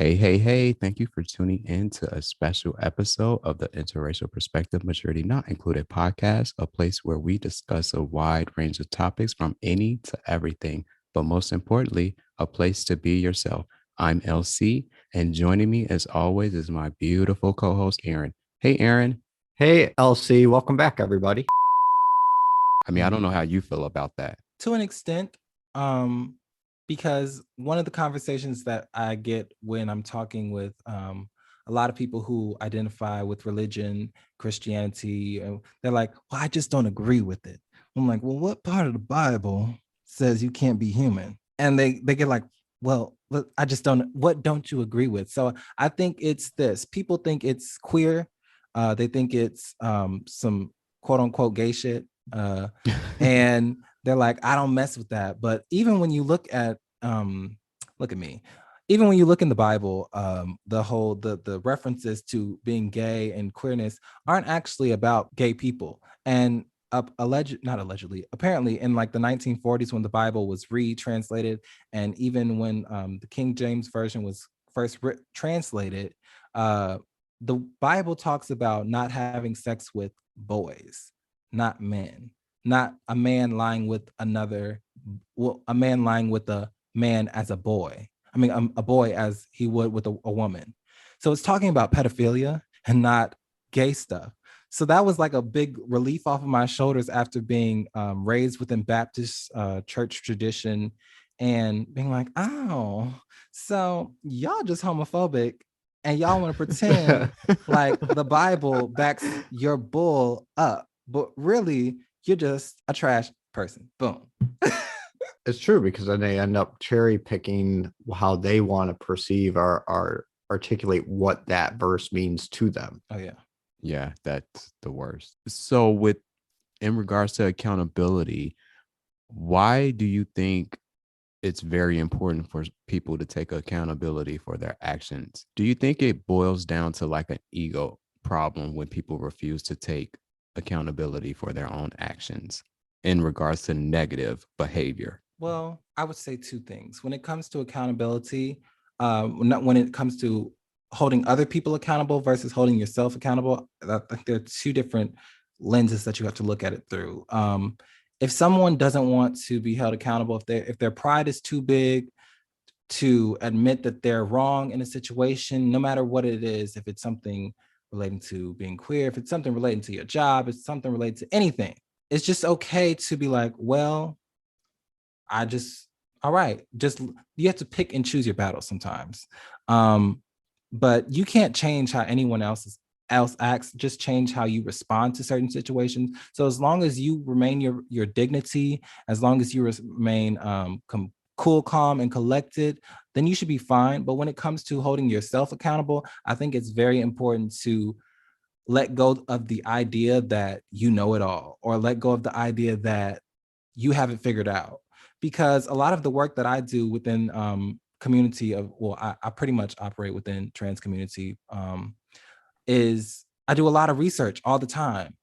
Hey, hey, hey, thank you for tuning in to a special episode of the Interracial Perspective Maturity Not Included podcast, a place where we discuss a wide range of topics from any to everything, but most importantly, a place to be yourself. I'm LC, and joining me as always is my beautiful co-host, Aaron. Hey, Aaron. Hey, LC, welcome back, everybody. I don't know how you feel about that. To an extent, because one of the conversations that I get when I'm talking with a lot of people who identify with religion, Christianity, they're like, well, I just don't agree with it. I'm like, well, what part of the Bible says you can't be human? And they get like, well, I just don't, what don't you agree with? So I think it's this. People think it's queer. They think it's some quote unquote gay shit. And they're like, I don't mess with that. But even when you look at look at me, even when you look in the Bible, the references to being gay and queerness aren't actually about gay people. And apparently in like the 1940s when the Bible was retranslated, and even when the King James version was first translated, the Bible talks about not having sex with boys, not men, not a man lying with a man lying with a man as a boy. I mean, a boy as he would with a woman. So it's talking about pedophilia and not gay stuff. So that was like a big relief off of my shoulders after being raised within Baptist church tradition and being like, oh, so y'all just homophobic and y'all want to pretend like the Bible backs your bull up, but really you're just a trash person. Boom. It's true because then they end up cherry picking how they want to perceive or articulate what that verse means to them. Oh yeah. Yeah, that's the worst. So in regards to accountability, why do you think it's very important for people to take accountability for their actions? Do you think it boils down to like an ego problem when people refuse to take accountability for their own actions in regards to negative behavior? Well, I would say two things. When it comes to accountability, when it comes to holding other people accountable versus holding yourself accountable, I think there are two different lenses that you have to look at it through. If someone doesn't want to be held accountable, if their pride is too big to admit that they're wrong in a situation, no matter what it is, if it's something relating to being queer, if it's something relating to your job, it's something related to anything, it's just okay to be like, well, all right, just you have to pick and choose your battles sometimes. But you can't change how anyone else acts, just change how you respond to certain situations. So as long as you remain your dignity, as long as you remain cool, calm, and collected, then you should be fine. But when it comes to holding yourself accountable, I think it's very important to let go of the idea that you know it all, or let go of the idea that you haven't figured out. Because a lot of the work that I do within community of, I pretty much operate within trans community, is I do a lot of research all the time.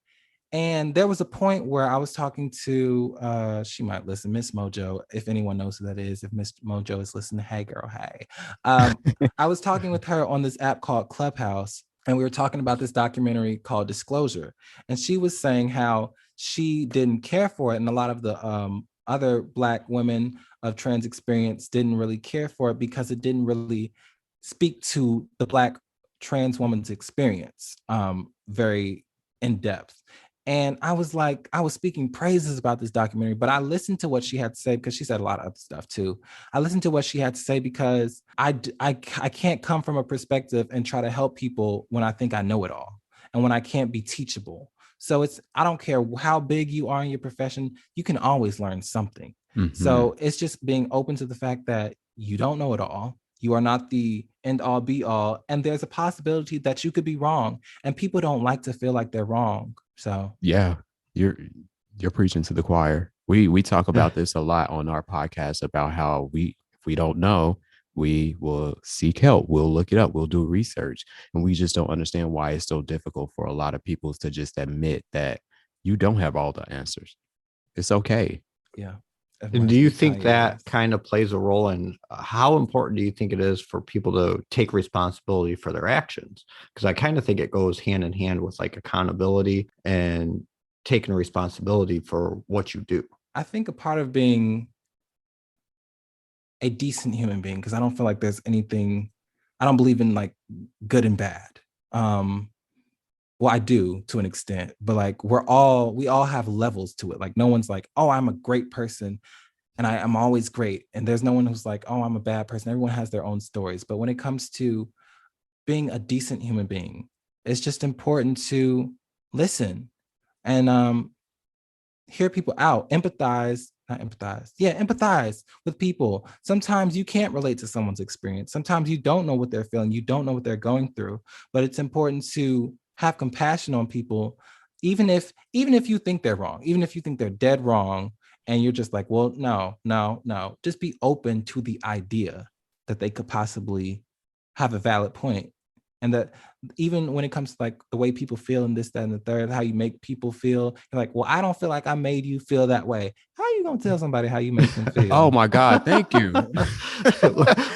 And there was a point where I was talking to, she might listen, Miss Mojo, if anyone knows who that is, if Miss Mojo is listening, hey girl, hey. I was talking with her on this app called Clubhouse, and we were talking about this documentary called Disclosure. And she was saying how she didn't care for it. And a lot of the other Black women of trans experience didn't really care for it because it didn't really speak to the Black trans woman's experience very in depth. And I was speaking praises about this documentary, but I listened to what she had to say because she said a lot of other stuff too. I listened to what she had to say because I can't come from a perspective and try to help people when I think I know it all and when I can't be teachable. So I don't care how big you are in your profession, you can always learn something. Mm-hmm. So it's just being open to the fact that you don't know it all. You are not the end all be all. And there's a possibility that you could be wrong. And people don't like to feel like they're wrong. So yeah, you're preaching to the choir. We talk about this a lot on our podcast about how if we don't know, we will seek help. We'll look it up. We'll do research. And we just don't understand why it's so difficult for a lot of people to just admit that you don't have all the answers. It's okay. Yeah. And do you think that kind of plays a role in how important do you think it is for people to take responsibility for their actions? Because I kind of think it goes hand in hand with like accountability and taking responsibility for what you do. I think a part of being a decent human being, because I don't feel like there's anything, I don't believe in like good and bad. Well, I do to an extent, but like we all have levels to it. Like no one's like, oh, I'm a great person and I'm always great. And there's no one who's like, oh, I'm a bad person. Everyone has their own stories. But when it comes to being a decent human being, it's just important to listen and hear people out, empathize with people. Sometimes you can't relate to someone's experience. Sometimes you don't know what they're feeling. You don't know what they're going through, but it's important to have compassion on people, even if you think they're wrong, even if you think they're dead wrong, and you're just like, well, no, just be open to the idea that they could possibly have a valid point. And that even when it comes to like the way people feel and this, that, and the third, how you make people feel, you're like, well, I don't feel like I made you feel that way. How are you gonna tell somebody how you make them feel? Oh my God, thank you.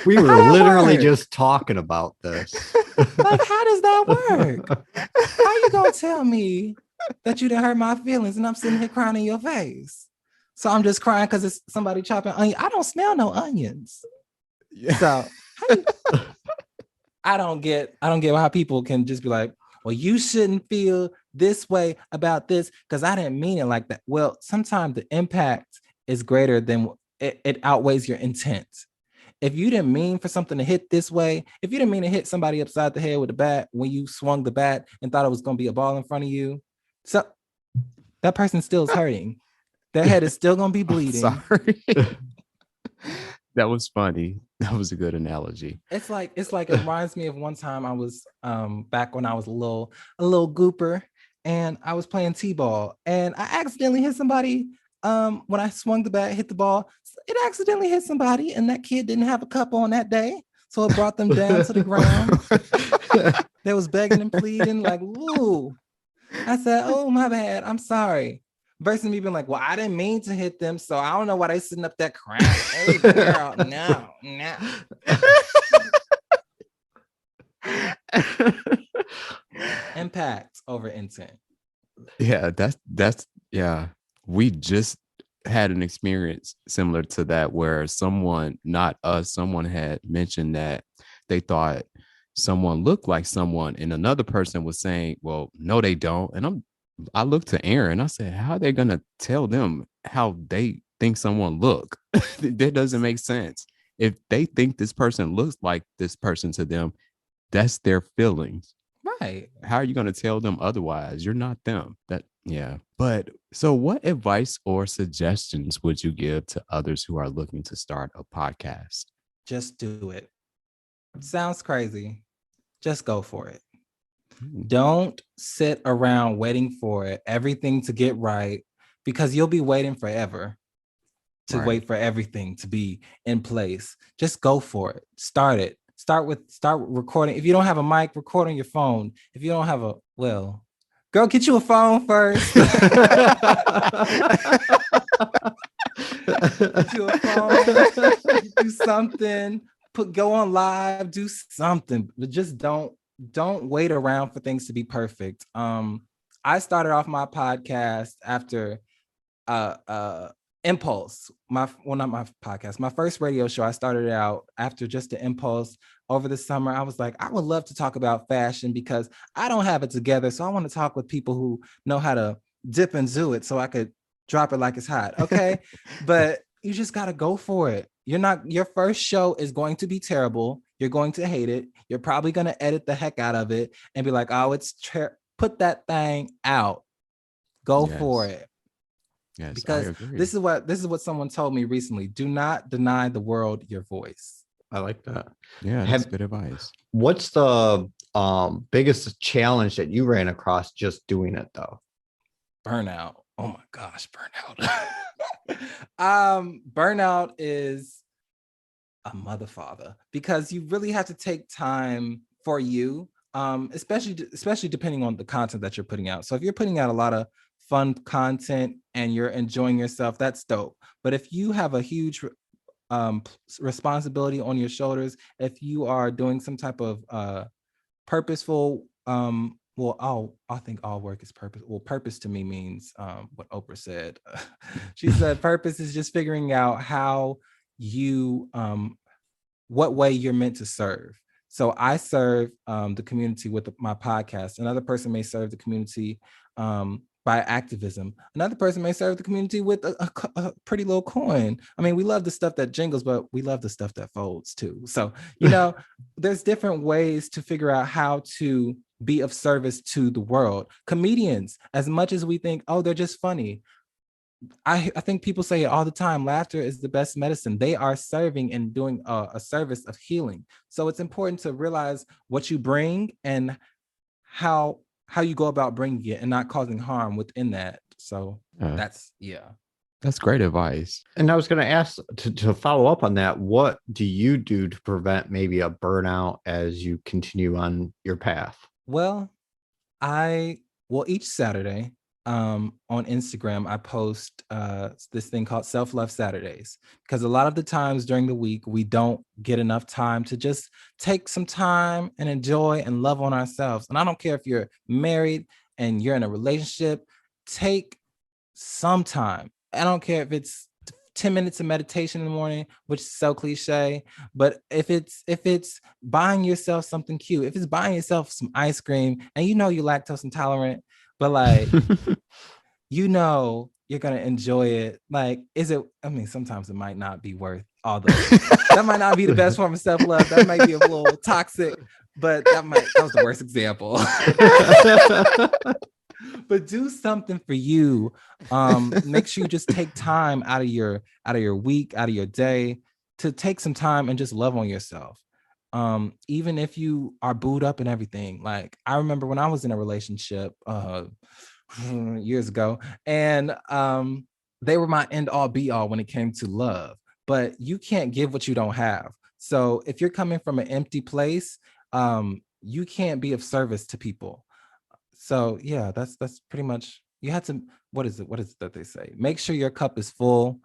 We were literally just talking about this. Like, how does that work? How you gonna tell me that you didn't hurt my feelings and I'm sitting here crying in your face? So I'm just crying because it's somebody chopping onion. I don't smell no onions. Yeah. So I don't get how people can just be like, well, you shouldn't feel this way about this because I didn't mean it like that. Well, sometimes the impact is greater than it outweighs your intent. If you didn't mean for something to hit this way, if you didn't mean to hit somebody upside the head with a bat when you swung the bat and thought it was going to be a ball in front of you, so that person still is hurting. Their head is still going to be bleeding. Sorry. That was funny. That was a good analogy. It's like it reminds me of one time I was back when I was a little gooper and I was playing t-ball and I accidentally hit somebody. When I swung the bat, hit the ball, it accidentally hit somebody, and that kid didn't have a cup on that day, so it brought them down to the ground. They was begging and pleading, like, "Woo!" I said, "Oh, my bad. I'm sorry." Versus me being like, well, I didn't mean to hit them, so I don't know why they sitting up there crying. Hey, girl, no. Impact over intent. Yeah, that's yeah. We just had an experience similar to that where someone had mentioned that they thought someone looked like someone, and another person was saying, well, no, they don't. And I looked to Aaron. I said, how are they going to tell them how they think someone look? That doesn't make sense. If they think this person looks like this person to them, that's their feelings. Right. How are you going to tell them otherwise? You're not them. Yeah. But so what advice or suggestions would you give to others who are looking to start a podcast? Just do it. Sounds crazy. Just go for it. Don't sit around waiting for everything to get right, because you'll be waiting forever to wait for everything to be in place. Just go for it. Start it. Start recording. If you don't have a mic, record on your phone. If you don't have girl, get you a phone first. Get you a phone. Do something. Go on live. Do something. But just don't wait around for things to be perfect. I started off my podcast after impulse. Not my podcast. My first radio show, I started out after just the impulse. Over the summer, I was like, I would love to talk about fashion because I don't have it together. So I want to talk with people who know how to dip and do it so I could drop it like it's hot. Okay. But you just got to go for it. Your first show is going to be terrible. You're going to hate it. You're probably going to edit the heck out of it and be like, oh, put that thing out. Go for it. Yes, because this is what someone told me recently. Do not deny the world your voice. I like that. Yeah, that's good advice. What's the biggest challenge that you ran across just doing it though? Burnout. Oh my gosh, burnout. Burnout is a mother father, because you really have to take time for you, especially depending on the content that you're putting out. So if you're putting out a lot of fun content and you're enjoying yourself, that's dope. But if you have a huge responsibility on your shoulders, if you are doing some type of purposeful, I think all work is purpose. Well, purpose to me means what Oprah said. She said purpose is just figuring out how you what way you're meant to serve. So I serve the community with my podcast. Another person may serve the community by activism. Another person may serve the community with a pretty little coin. I mean, we love the stuff that jingles, but we love the stuff that folds too. So, there's different ways to figure out how to be of service to the world. Comedians, as much as we think, oh, they're just funny, I think people say it all the time. Laughter is the best medicine. They are serving and doing a service of healing. So it's important to realize what you bring and how you go about bringing it and not causing harm within that. So that's great advice. And I was going to ask to follow up on that. What do you do to prevent maybe a burnout as you continue on your path? Well, each Saturday, on Instagram, I post this thing called Self-Love Saturdays, because a lot of the times during the week, we don't get enough time to just take some time and enjoy and love on ourselves. And I don't care if you're married and you're in a relationship, take some time. I don't care if it's 10 minutes of meditation in the morning, which is so cliche, but if it's buying yourself something cute, if it's buying yourself some ice cream and you're lactose intolerant, but like, you're going to enjoy it. Like, sometimes it might not be worth all that might not be the best form of self-love. That might be a little toxic, but that was the worst example. But do something for you. Make sure you just take time out of your week, out of your day, to take some time and just love on yourself. Even if you are booed up and everything. Like, I remember when I was in a relationship years ago, and they were my end all be all when it came to love. But you can't give what you don't have. So if you're coming from an empty place, you can't be of service to people. So yeah, that's pretty much, you have to, what is it that they say? Make sure your cup is full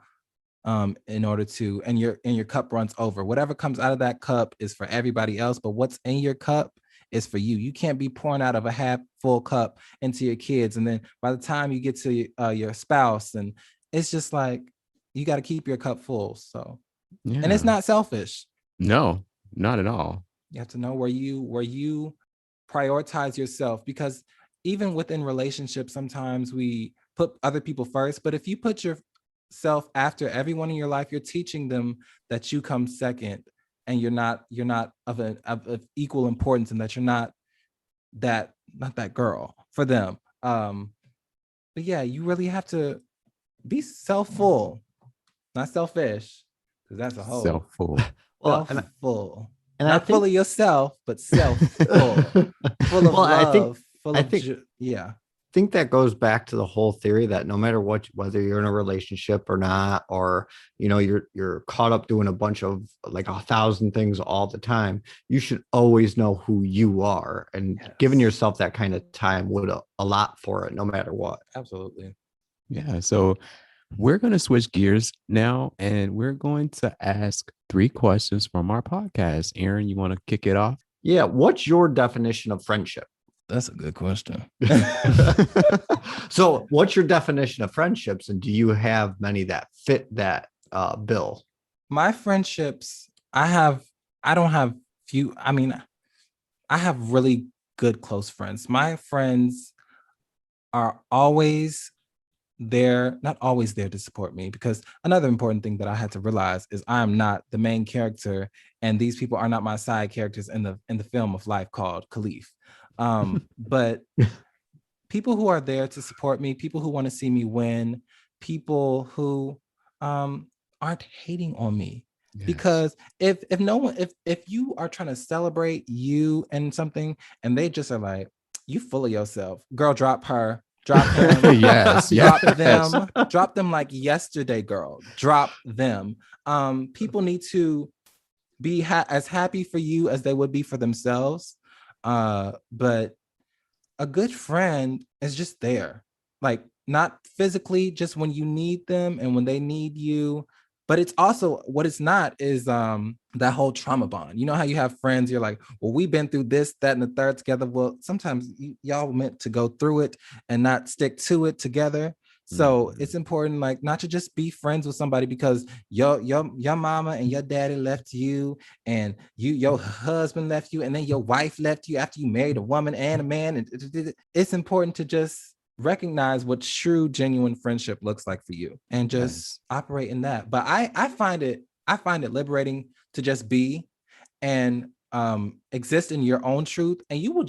in order to, and your cup runs over. Whatever comes out of that cup is for everybody else, but what's in your cup is for you. You can't be pouring out of a half full cup into your kids, and then by the time you get to your spouse, and it's just like, you got to keep your cup full. So, and it's not selfish. No, not at all. You have to know where you prioritize yourself, because even within relationships, sometimes we put other people first, but if you put yourself after everyone in your life, you're teaching them that you come second, and you're not of equal importance, and that you're not that girl for them. But yeah, you really have to be self-full, not selfish, because that's a whole self-full. Self-full. And not full of yourself, but self-full. Full of love. I think that goes back to the whole theory that no matter whether you're in a relationship or not, or you're caught up doing a bunch of like 1,000 things all the time, you should always know who you are, and giving yourself that kind of time would a lot for it, no matter what. Absolutely. Yeah. So we're going to switch gears now, and we're going to ask 3 questions from our podcast. Aaron, you want to kick it off? Yeah. What's your definition of friendship? That's a good question. So what's your definition of friendships, and do you have many that fit that bill? My friendships, I have really good close friends. My friends are always there, not always there to support me, because another important thing that I had to realize is I am not the main character, and these people are not my side characters in the film of life called Kaleaf. But people who are there to support me, people who want to see me win, people who aren't hating on me. Yes. Because if you are trying to celebrate you and something, and they just are like, you full of yourself, girl, drop her. Drop him. Yes. Drop them like yesterday, girl. Drop them. People need to be as happy for you as they would be for themselves. But a good friend is just there. Like, not physically, just when you need them and when they need you. But it's also, what it's not is that whole trauma bond. You know how you have friends, you're like, well, we've been through this, that, and the third together. Well, sometimes y'all meant to go through it and not stick to it together. So it's important, like, not to just be friends with somebody because your mama and your daddy left you, and your husband left you, and then your wife left you after you married a woman and a man. And it's important to just recognize what true, genuine friendship looks like for you, and just operate in that. But I find it liberating to just be and exist in your own truth, and you will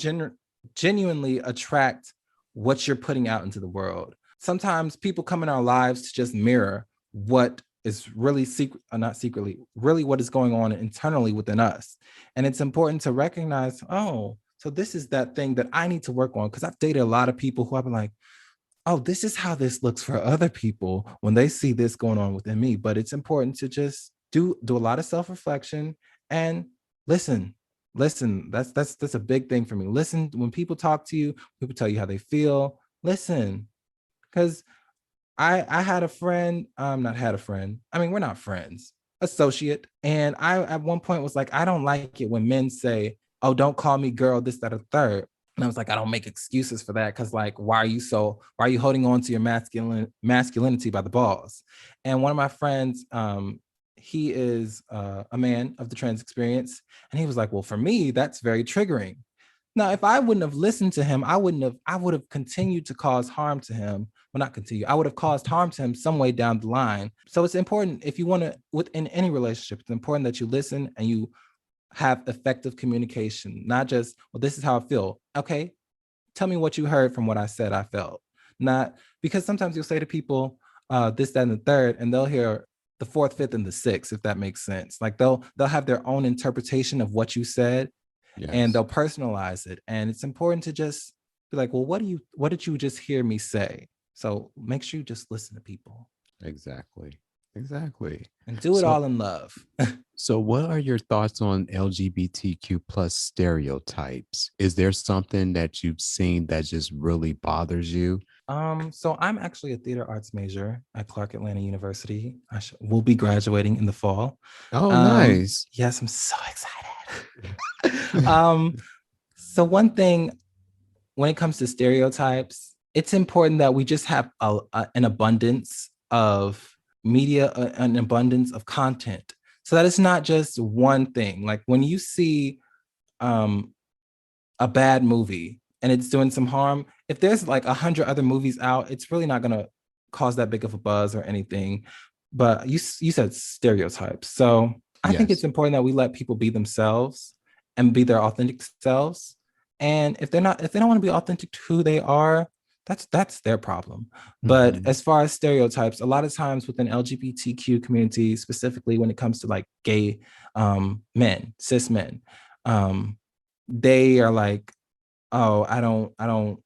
genuinely attract what you're putting out into the world. Sometimes people come in our lives to just mirror what is really not secretly, really what is going on internally within us. And it's important to recognize, oh, so this is that thing that I need to work on. Because I've dated a lot of people who I've been like, oh, this is how this looks for other people when they see this going on within me. But it's important to just do a lot of self-reflection and listen. That's a big thing for me. Listen. When people talk to you, people tell you how they feel, listen. Because I had a friend, not had a friend. I mean, we're not friends, associate. And I at one point was like, I don't like it when men say, oh, don't call me girl, this, that, or third. And I was like, I don't make excuses for that. Because like, why are you holding on to your masculinity by the balls? And one of my friends, he is a man of the trans experience. And he was like, well, for me, that's very triggering. Now, if I wouldn't have listened to him, I would have continued to cause harm to him. Well, not continue. I would have caused harm to him some way down the line. So it's important, if you want to, within any relationship, it's important that you listen and you have effective communication, not just, well, this is how I feel. Okay, tell me what you heard from what I said I felt. Not because sometimes you'll say to people this, that, and the third, and they'll hear the fourth, fifth, and the sixth, if that makes sense. Like they'll have their own interpretation of what you said. Yes. And they'll personalize it. And it's important to just be like, well, what did you just hear me say? So make sure you just listen to people. Exactly. And do it all in love. So what are your thoughts on LGBTQ plus stereotypes? Is there something that you've seen that just really bothers you? So I'm actually a theater arts major at Clark Atlanta University. Will be graduating in the fall. Oh, nice. Yes, I'm so excited. So one thing, when it comes to stereotypes, it's important that we just have an abundance of media, an abundance of content, so that it's not just one thing. Like when you see a bad movie and it's doing some harm, if there's like 100 other movies out, it's really not going to cause that big of a buzz or anything. But you said stereotypes. So I think it's important that we let people be themselves and be their authentic selves. And if they don't want to be authentic to who they are, that's their problem. But as far as stereotypes, a lot of times within LGBTQ community, specifically when it comes to like gay men, cis men, they are like, oh, I don't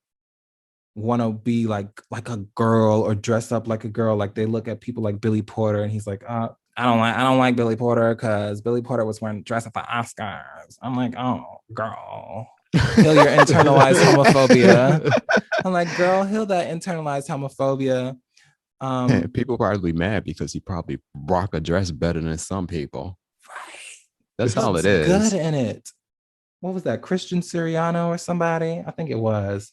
want to be like a girl or dress up like a girl. Like they look at people like Billy Porter, and he's like, I don't like Billy Porter because Billy Porter was wearing dress up for Oscars. I'm like, oh, girl, heal your internalized homophobia. I'm like, girl, heal that internalized homophobia. People probably mad because he probably rock a dress better than some people. Right. That's all it is. Good in it. What was that? Christian Siriano or somebody? I think it was.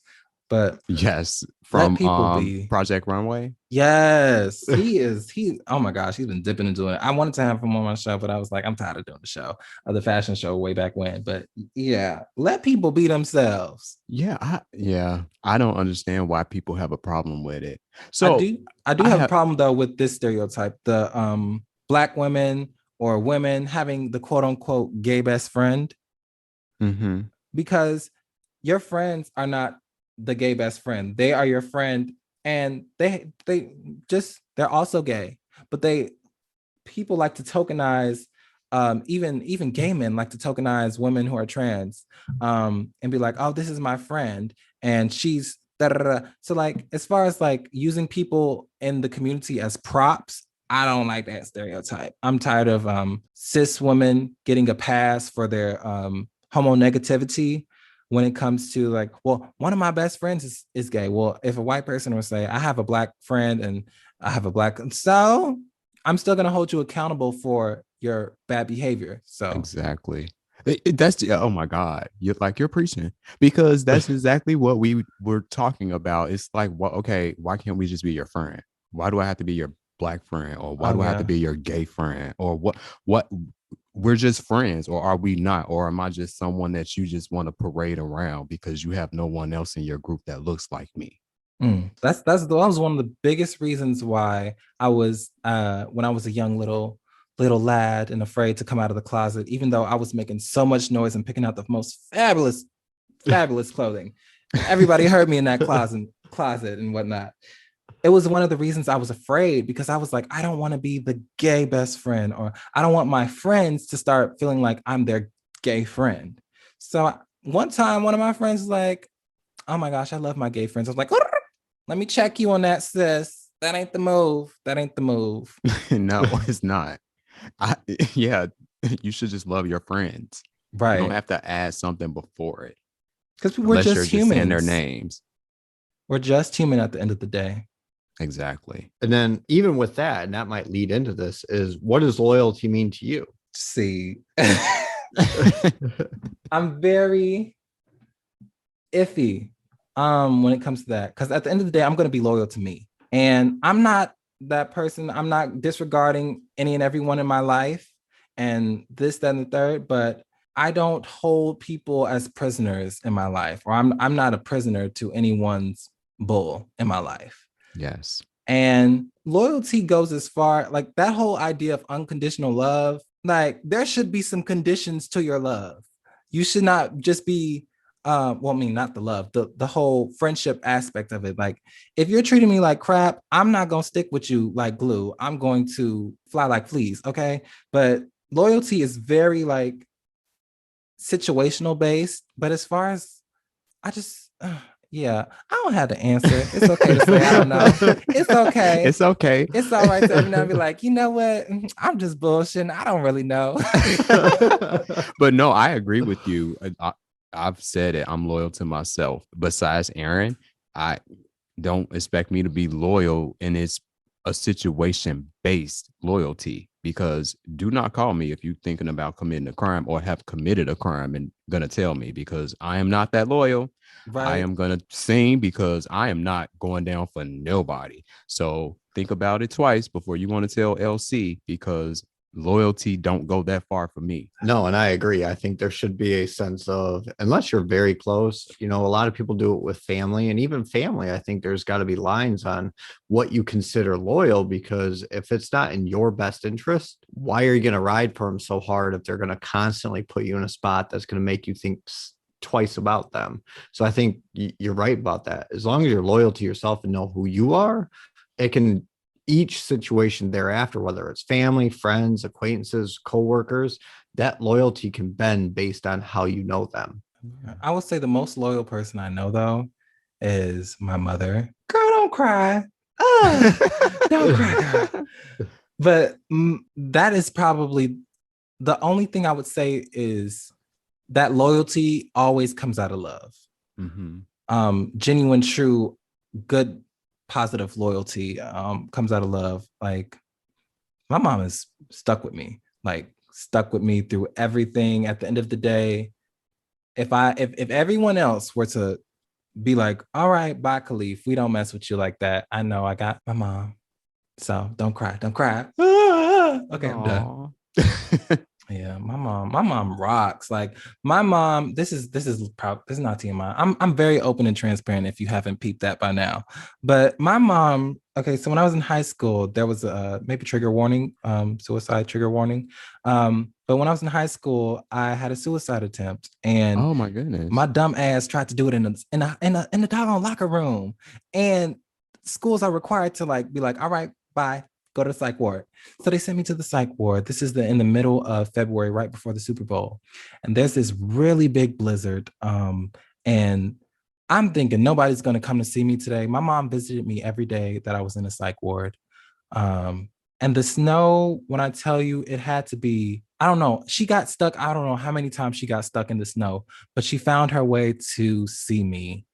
But yes, from Project Runway. Yes, oh my gosh, he's been dipping into it. I wanted to have him on my show, but I was like, I'm tired of doing the show, the fashion show way back when. But yeah, let people be themselves. I don't understand why people have a problem with it. So I do have a problem though with this stereotype, the Black women or women having the quote unquote gay best friend. Because your friends are not the gay best friend. They are your friend, and they're also gay, but people like to tokenize, even gay men like to tokenize women who are trans, and be like, oh, this is my friend and she's da da da. So like, as far as like using people in the community as props, I don't like that stereotype. I'm tired of cis women getting a pass for their homo negativity, when it comes to like, well, one of my best friends is gay. Well, if a white person would say, I have a black friend and I have a black, so I'm still going to hold you accountable for your bad behavior. So Exactly. Oh my God. You're preaching, because that's exactly what we were talking about. It's like, well, okay, why can't we just be your friend? Why do I have to be your black friend? Or why do I have to be your gay friend? Or what we're just friends, or are we not? Or am I just someone that you just want to parade around because you have no one else in your group that looks like me? That was one of the biggest reasons why I was when I was a young little lad and afraid to come out of the closet, even though I was making so much noise and picking out the most fabulous clothing. Everybody heard me in that closet and whatnot. It was one of the reasons I was afraid, because I was like, I don't want to be the gay best friend, or I don't want my friends to start feeling like I'm their gay friend. So one time, one of my friends was like, oh my gosh, I love my gay friends. I was like, let me check you on that, sis. That ain't the move. That ain't the move. No, it's not. Yeah, you should just love your friends. Right. You don't have to add something before it. Because we're just humans. Saying their names. We're just human at the end of the day. Exactly. And then even with that, and that might lead into this, is what does loyalty mean to you? See, I'm very iffy when it comes to that, because at the end of the day, I'm going to be loyal to me, and I'm not that person. I'm not disregarding any and everyone in my life and this, that, and the third, but I don't hold people as prisoners in my life, or I'm not a prisoner to anyone's bull in my life. Yes. And loyalty goes as far, like that whole idea of unconditional love, like there should be some conditions to your love. You should not just be well, I mean, not the love, the whole friendship aspect of it. Like, if you're treating me like crap, I'm not gonna stick with you like glue. I'm going to fly like fleas, okay? But loyalty is very like situational based. But as far as I just yeah, I don't have the answer. It's okay to say I don't know. It's okay. It's okay. It's all right to every now and be like, you know what? I'm just bullshitting. I don't really know. But no, I agree with you. I've said it. I'm loyal to myself. Besides Aaron, I don't expect me to be loyal, and it's a situation-based loyalty, because do not call me if you're thinking about committing a crime or have committed a crime and gonna tell me, because I am not that loyal. Right. I am gonna sing, because I am not going down for nobody. So think about it twice before you want to tell LC, because loyalty don't go that far for me. No, and I agree. I think there should be a sense of, unless you're very close, a lot of people do it with family, and even family, I think there's got to be lines on what you consider loyal, because if it's not in your best interest, why are you going to ride for them so hard if they're going to constantly put you in a spot that's going to make you think twice about them? So I think you're right about that. As long as you're loyal to yourself and know who you are, it can, each situation thereafter, whether it's family, friends, acquaintances, coworkers, that loyalty can bend based on how you know them. I would say the most loyal person I know, though, is my mother. Girl, don't cry. Don't cry, girl. But that is probably the only thing I would say, is that loyalty always comes out of love. Mm-hmm. Genuine, true, good, positive loyalty comes out of love. Like, my mom is stuck with me through everything. At the end of the day, if everyone else were to be like, all right, bye, Kaleaf, we don't mess with you like that, I know I got my mom, so don't cry. Okay, I'm done. Yeah, my mom rocks. Like, my mom, this is not TMI. I'm very open and transparent, if you haven't peeped that by now. But my mom, okay, so when I was in high school, there was a maybe trigger warning, suicide trigger warning. But when I was in high school, I had a suicide attempt, and oh my goodness, my dumb ass tried to do it in the doggone locker room. And schools are required to be like, all right, bye, go to the psych ward. So they sent me to the psych ward. This is in the middle of February, right before the Super Bowl. And there's this really big blizzard. And I'm thinking nobody's going to come to see me today. My mom visited me every day that I was in the psych ward. And the snow, when I tell you, it had to be, I don't know, she got stuck. I don't know how many times she got stuck in the snow, but she found her way to see me.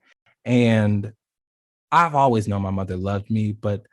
And I've always known my mother loved me, but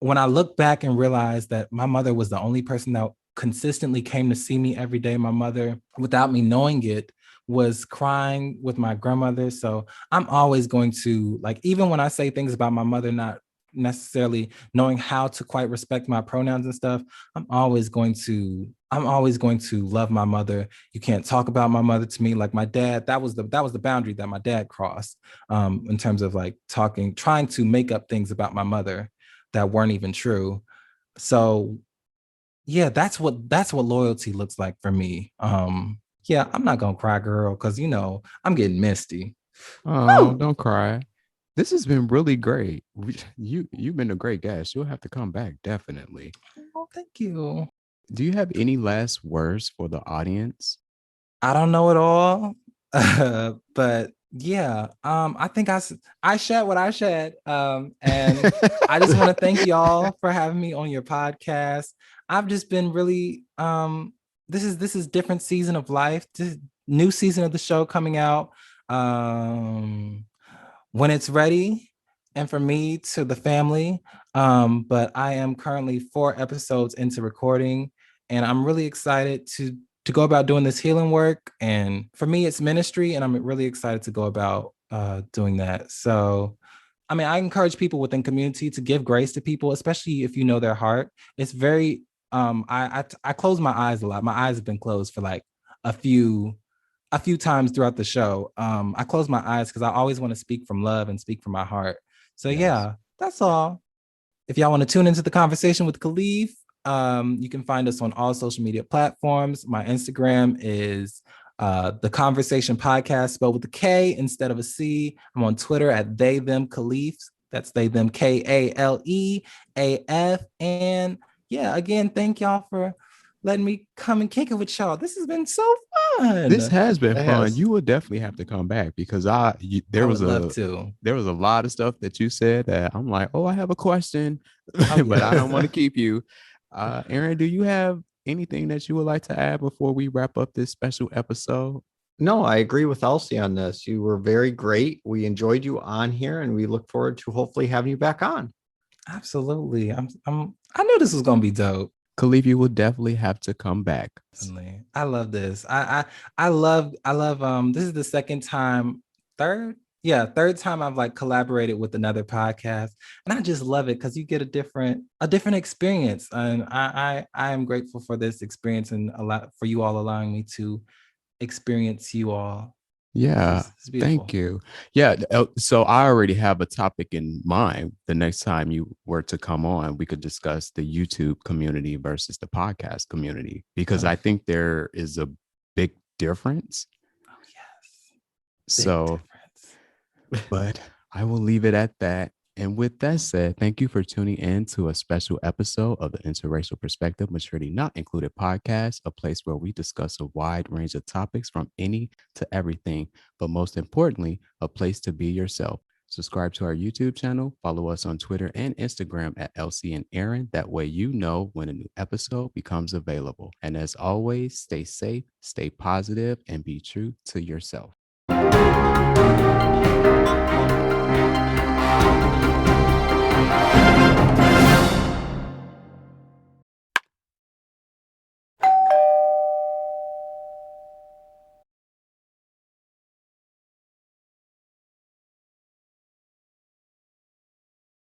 when I look back and realize that my mother was the only person that consistently came to see me every day, my mother, without me knowing it, was crying with my grandmother. So I'm always going to, like, even when I say things about my mother not necessarily knowing how to quite respect my pronouns and stuff, I'm always going to love my mother. You can't talk about my mother to me like my dad. That was the boundary that my dad crossed, in terms of like trying to make up things about my mother that weren't even true. So yeah, that's what loyalty looks like for me. Yeah, I'm not gonna cry, girl, because I'm getting misty. Oh, Woo! don't cry. This has been really great. You've been a great guest. You'll have to come back, definitely. Oh, thank you. Do you have any last words for the audience? I don't know it all, but yeah, I think I shared what I shared, and I just want to thank y'all for having me on your podcast. I've just been really, this is different season of life, this new season of the show coming out. Um, when it's ready, and for me to the family. But I am currently 4 episodes into recording, and I'm really excited to go about doing this healing work. And for me, it's ministry, and I'm really excited to go about doing that. So, I mean, I encourage people within community to give grace to people, especially if you know their heart. It's very I close my eyes a lot. My eyes have been closed for like a few times throughout the show. I close my eyes because I always want to speak from love and speak from my heart. So Yes. yeah, that's all. If y'all want to tune into the conversation with Kaleaf, you can find us on all social media platforms. My Instagram is the Conversation Podcast, spelled with a K instead of a C. I'm on Twitter at they them Kaleaf. That's they them Kaleaf. And yeah, again, thank y'all for letting me come and kick it with y'all. This has been so This fun. has been fun. Yes. You will definitely have to come back because I would love to. there was a lot of stuff that you said that I'm like, oh, I have a question, Oh but I don't yeah. want to keep you. Aaron, do you have anything that you would like to add before we wrap up this special episode? No, I agree with Elsie on this. You were very great. We enjoyed you on here, and we look forward to hopefully having you back on. Absolutely. I knew this was gonna be dope. Khalif, you will definitely have to come back. Definitely. I love this. I love this is the second time, third? Yeah, third time I've like collaborated with another podcast. And I just love it because you get a different experience. And I am grateful for this experience and a lot for you all allowing me to experience you all. Yeah, This is beautiful. thank you. Yeah, so I already have a topic in mind. The next time you were to come on, we could discuss the YouTube community versus the podcast community because Oh, I think there is a big difference. oh yes. Big So, difference. but I will leave it at that. And with that said, thank you for tuning in to a special episode of the Interracial Perspective Maturity Not Included podcast, a place where we discuss a wide range of topics from any to everything, but most importantly, a place to be yourself. Subscribe to our YouTube channel, follow us on Twitter and Instagram at LC and Aaron. That way you know when a new episode becomes available. And as always, stay safe, stay positive, and be true to yourself.